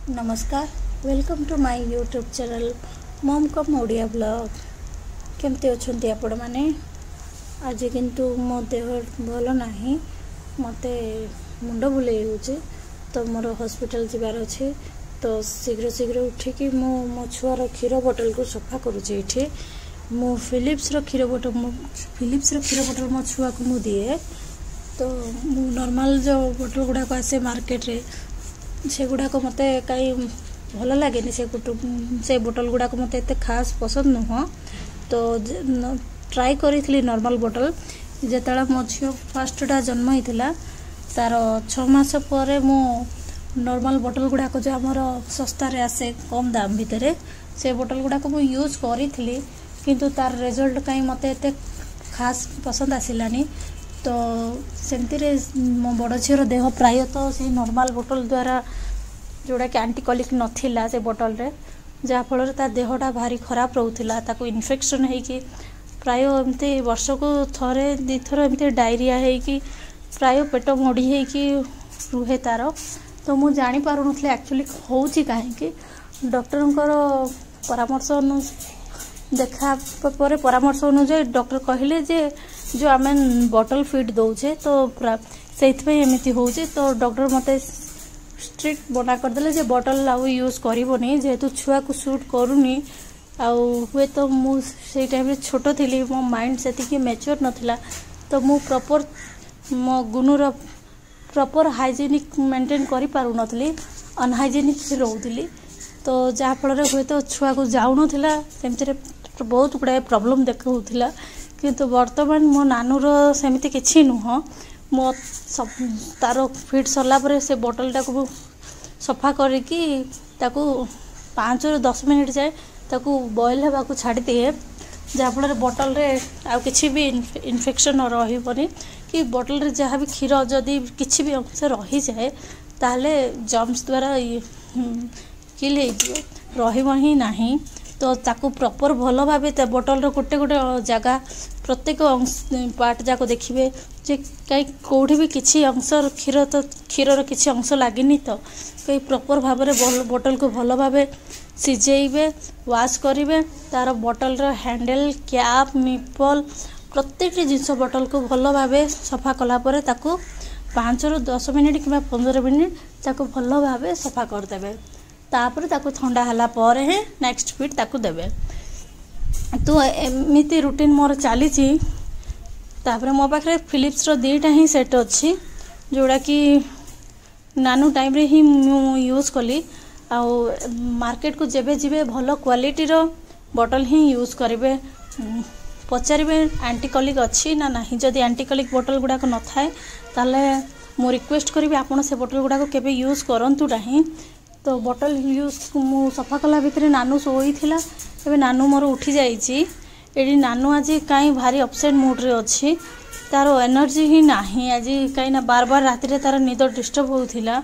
नमस्कार welcome to my YouTube channel मम कम ओडिया ब्लॉग। केमती अच्छे आपण मैंने आज किंतु मो देह भल ना मते मुंड बुले तो मोर हॉस्पिटल जीवार अच्छे तो शीघ्र शीघ्र उठिकी मो छुआर क्षीर बोतल को सफा करुचे। मो फिलिप्स क्षीर बोतल मो छुआ को मु दिए तो नॉर्मल जो बोतल गुड़ाक आसे मार्केट रे से गुड़ाक मत कहीं भल लगे से बोतल गुड़ाक मत एत खास पसंद नुह तो ट्राई करी नॉर्मल बोतल जिते मो झील फास्टा जन्म होता तार 6 मास पर मु नॉर्मल बोतल गुड़ाक जो आमर सस्ता रे आसे कम दाम भितर से बोतल गुड़ाक मु यूज करी किंतु तार रिजल्ट कहीं मत एत खास पसंद आसलानी तो सेमती मो बड़ झीर देह प्रायतः से नॉर्मल बोतल द्वारा जोड़ा कि एंटीकोलिक नथिला से बोतल रे जहाँफल ता देहटा भारी खराब रोला ताको इन्फेक्शन होगी प्राय एमती वर्ष को थरे दी थर एमती डायरिया होगी प्राय पेट मोड़ी होगी रुहे तार तो मुझे जानी पार नी एक्चुअली होची कहीं डॉक्टर परामर्श देखा पर परामर्श अनुसार डॉक्टर कहले जे जो आम बोतल फीड दौचे तो से एमती हो तो डॉक्टर मत स्ट्रिक्ट बना करदे जे बोतल आउ यूज करनी जेहेतु छुआ को सूट करूनी हुए तो मुझे टाइम छोट थी मो माइंड से मैच्योर नाला तो मु प्रॉपर मो गुणर प्रॉपर हाइजीनिक मेंटेन करि पारु नथली अनहाइजीनिक रोली तो जहाँफल हुए तो छुआ को जाऊन सेमती बहुत गुड़ाए प्रॉब्लम देखा किंतु वर्तमान मो नानूर सेमती किछि नुह मो सब तार फिट सरला परे से बोतल टाक सफा करके 5 ରୁ 10 मिनट जाए ताकू बॉयल होगा छाड़ी दिए जहाँफल बोतल रे आ किछि भी इन्फेक्शन रही कि बोतल रे जहाँ भी क्षीर जदि किछि भी अंश रही जाए ताले जम्स द्वारा किल हो ही नहीं तो ताकू प्रॉपर भल भाव बोतल गोटे गोटे जगह प्रत्येक पार्ट जाक देखिए जे कहीं कौटी भी किसी अंश क्षीर तो क्षीर किसी अंश लगिनी तो कहीं प्रॉपर भाव में बोतल को भल भाव सिझेबे वाश करेंगे तार बोतल हैंडल कैप निपल प्रत्येक जिनस बोतल को भल भाव सफा कलापर 5 ରୁ 10 मिनट कि 15 मिनट ताको भल भाव सफा करदे तापर ताको ठंडा हला पर है नेक्स्ट फीड ताको देबे तो एमती रूटीन मोर चली तापर मो पाखे फिलिप्स रो 2टा ही सेट अच्छी जोड़ा कि नानू टाइम रे ही यूज कली आ मार्केट को जेबे जीवे भल क्वालिटी रो बोतल ही यूज करेंगे पचारे एंटीकोलिक अच्छी ना नहीं जदि एंटीकोलिक बोतल गुड़ाक न थाए ताले मु रिक्वेस्ट करी आपण से बोतल गुड़ाक केबे यूज करंतु नहीं तो बोतल यूज मु सफा कला भितर नानू शोई थिला एबे नानू मोर उठी जाइछि एडी नानू आज कहीं भारी अपसेट मूड रे अच्छी तार एनर्जी ही नहीं आज कहीं ना बार बार राति रे तार निद डिस्टर्ब होउथिला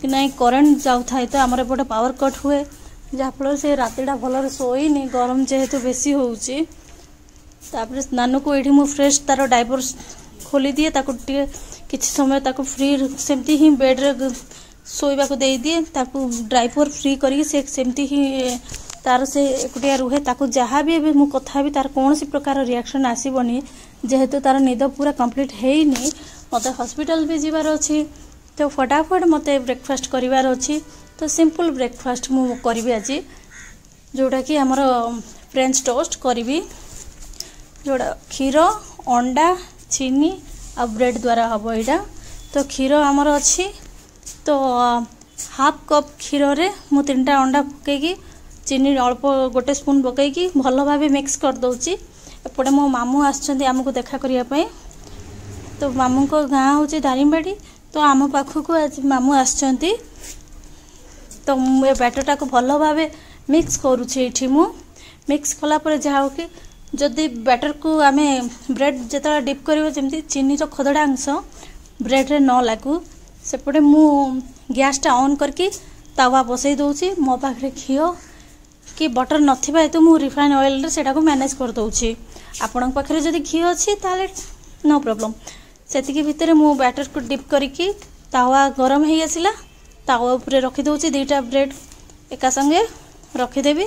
कि नहीं करेंट जाउ थाए तो आमर एपटे पावर कट हुए जहाँफल से रातिटा भल शोईनी गरम जेहेतु बेसी होउछि तापर नानू को ये फ्रेश तार डायपर खोली दिए किसी समय ताको फ्री सेमती ही बेड रे शोइबा को दे दिए ताको ड्राइपर फ्री करी से सेमती ही तार से एकुटिया रुहे ताको जहाँ भी मु कथा भी तार कौन सी प्रकार रिएक्शन आसबनी जेहेतु तार निद पूरा कंप्लीट हैनी मत हॉस्पिटल भी जीवार अच्छी तो फटाफट मत ब्रेकफास्ट करिवार अच्छी तो सिंपल ब्रेकफास्ट मु करी आज जोड़ा कि आमर फ्रेंच टोस्ट करी जोड़ा क्षीर अंडा चीनी आ ब्रेड द्वारा हम यहाँ तो क्षीर आमर अच्छी तो हाफ कप क्षीर रे मु 3टा अंडा पकईकी चीनी अल्प गोटे स्पून पकईकी भल भाव मिक्स कर दउची एपटे मो मामू आसछन्ती आमको देखा करिया तो मामू को गाँ हूँ दारिंगबाड़ी तो आम पाखक आज मामू आसछन्ती तो ये बैटरटा को भल भाव मिक्स करुछे एठी मु मिक्स कला पर जहाँ कि जदि बैटर को आम ब्रेड जिते डिप कर जमी चीनी खदड़ा अंश ब्रेड रे न लागू सेपटे मु गैसटा ऑन करके तावा बसई दउची मो पाखे घीओ कि बटर नथिबा तो मु रिफाइन ऑयल रे सेटा को मैनेज कर दउची आपन पाखे जदि घी अच्छी ताले नो प्रॉब्लम सेतिकी भितर मु बैटर को डिप करके तावा गरम हो आसला तावा उपरे रखी दउची दीटा ब्रेड एका संगे रखीदेवी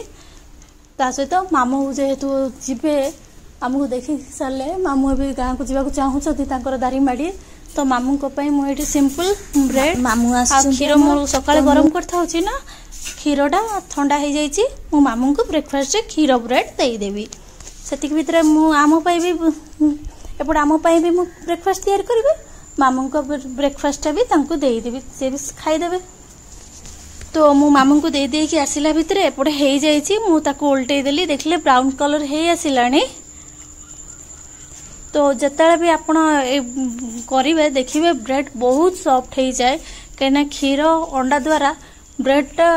ता सहित मामू जेहेतु जीवे आमको देखी सारे मामू अभी गाँव को जावाक चाहूँगी दारिमाड़ी तो मामू मुझे सिंपल ब्रेड मामू क्षीर मो सका गरम कर ना क्षीरटा ठंडा हो जाइए मो मामू को ब्रेकफास्ट क्षीर ब्रेड देदेवी से भितर आमपाई भी एपटे आमपाई भी मु ब्रेकफास्ट तैयार करी मामू को ब्रेकफास्ट भी देदेवी सी भी खाईदे तो मो मामू को दे दे कि आसला भितर एपटे हो जाइए मुझे उल्टे देली देखले ब्राउन कलर हो आसलानी तो जिते भी आप करेंगे देखिए ब्रेड बहुत सॉफ्ट हो जाए कहीं क्षीर अंडा द्वारा ब्रेडटा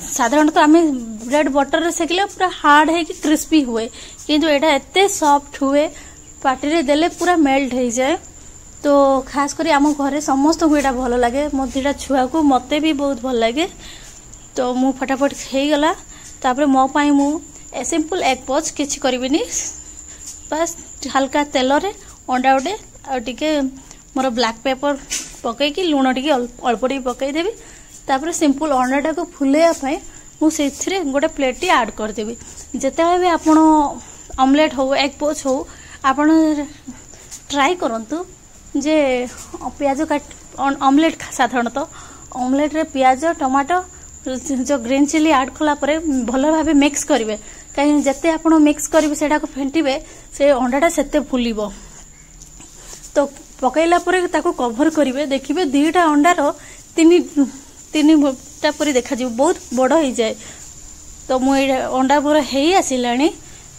साधारणतः आम ब्रेड बटर सेकिले पूरा हार्ड है कि क्रिस्पी हुए किंतु एटा एते सॉफ्ट हुए पार्टी रे देले पूरा मेल्ट हो जाए तो खास करी आम घरे समस्त को यहाँ भल लगे मो दीटा छुआ को मते भी बहुत भल लगे तो मु फटाफट हो गला तापर मो पाई मु सिंपल एग पोच किछि करिबिनी बस हल्का तेल रे अंडा उडे आ टिके मोर ब्लैक पेपर पकई कि लूण टिके अल्प टिके पकई देबी तापर सिंपल अंडाटा को फुलेया पाई मु सेथिरे गोटे प्लेट टी ऐड कर देबी जेते भी आपण ऑमलेट हो एग पोच हो आपण ट्राई करंतु जे प्याज काट ऑमलेट साधारणतः ऑमलेट रे प्याज टमाटो जो ग्रीन चिली ऐड कला परे भल भाबे मिक्स करिवे कहीं जिते आप मिक्स करेंगे सेटा को फेंटिबे से अंडाटा सेते फुलिबो तो पकईला ताको कभर करेंगे देखिए दीटा अंडार तीन परी देखा बहुत बड़ हो जाए तो मुझे अंडा पूरा हो आसला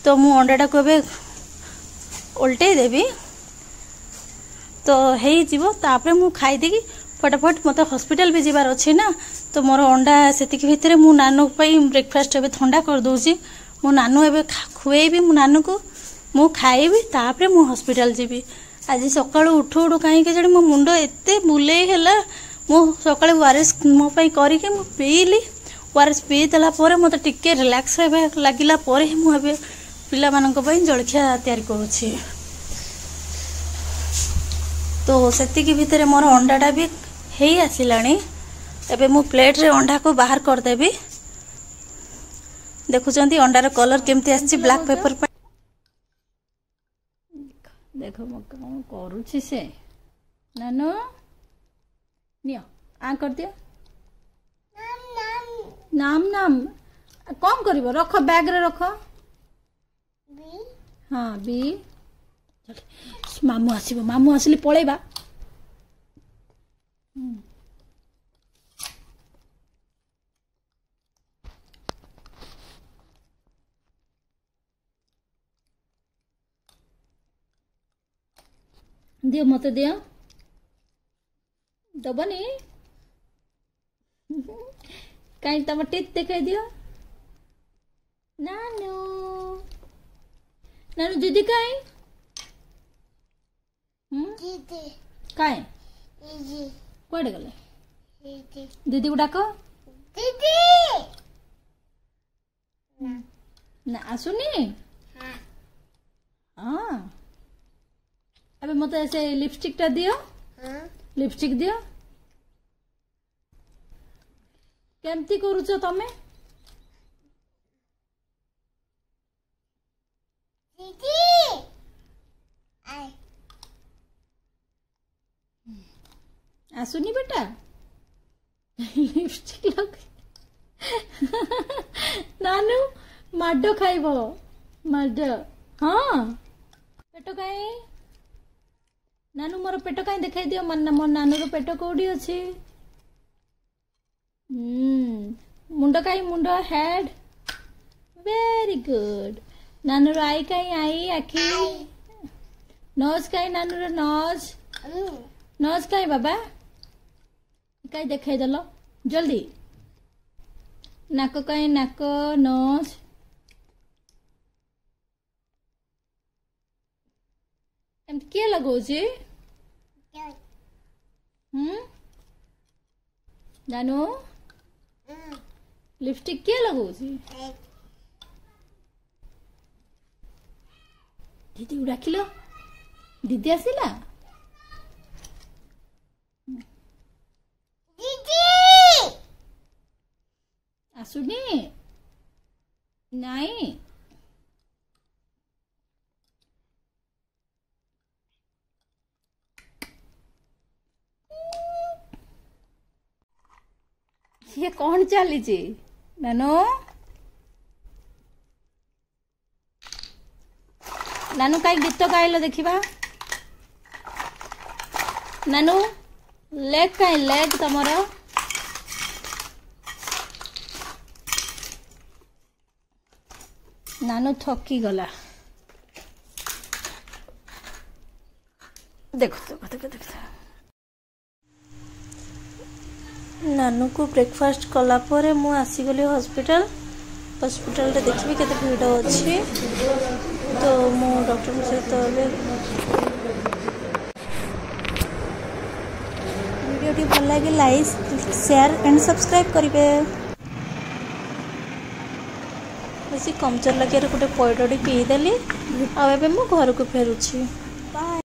तो मु अंडाटा को उल्टे देवी तो हो मु खाईदे फटाफट मत हॉस्पिटल भी जीवार अच्छे ना तो मोर अंडा से भितर मु नानू ब्रेकफास्ट ए ठंडा कर दूची मो नानू एबे खुएबी मो नानू को मु खाइबी तापरे मु हॉस्पिटल जीवी आज सकाळु उठू उठू कहीं जाने मो मुंड एते बुले हैला मु सकाळे ओआरएस मो पई करी के मु पीली ओआरएस पी देला परे मते टिके रिलैक्स हेबे लागिला परे मु एबे पिला मानक पई जळखिया तयार करूछि तो सेति के भितरे मोर अंडाटा भी हेई आसिलानी एबे मु प्लेट रे अंडा को बाहर कर देबी देखुचंती अंडार कलर केमती आछि ब्लैक पेपर पर देखो म कौन करूछि से नानो नियो आ कर दियो नाम नाम कौन करिवो रख बैग रे रख बी हां बी मामू आसिले पळेबा दियो मत दियो दबनी कहीं तब टीथ देखाई दियो नानू नानू दीदी कहीं दीदी कहीं कुआडे गले दीदी को डाको दीदी ना आसुनी हाँ अबे मत ऐसे लिपस्टिक टा दियो लिपस्टिक दियो केमती करूछ तमे दीदी आय आसुनी बेटा लिपस्टिक लग नानू माडो खाइबो माडो हाँ पेट काई नानू मोर पेट कहीं देखाई दियो मन मोर नानू रो पेट कोडी अछि मुंड कहीं मुंड हेड वेरी गुड नानू रो आई कहीं आई आखी नोज कहीं नानू रो नोज नोज कहीं बाबा कहीं देखाई दलो जल्दी नाक कहीं नाक नोज एम किए लगौछि जानू लिपस्टिक किए लगौछि दीदी डाकिलो दीदी आसिला दीदी आसुनी नहीं ये कौन चली नानू नानू कई गीत गाइल देखा नानू लेग कहीं लेग तमर नानू थकी गला देखो देखो देखो देखो नानू को ब्रेकफास्ट कला परे मु आसीगली हॉस्पिटल हॉस्पिटल रे देखबी केते भीड़ अछि तो मु डॉक्टर सहित वीडियो टी भल लगे लाइक शेयर एंड सब्सक्राइब करिवे बेसी कम चल लगे गोटे पइडटी पी देली आ एबे मु घर को फेरुछि बाय।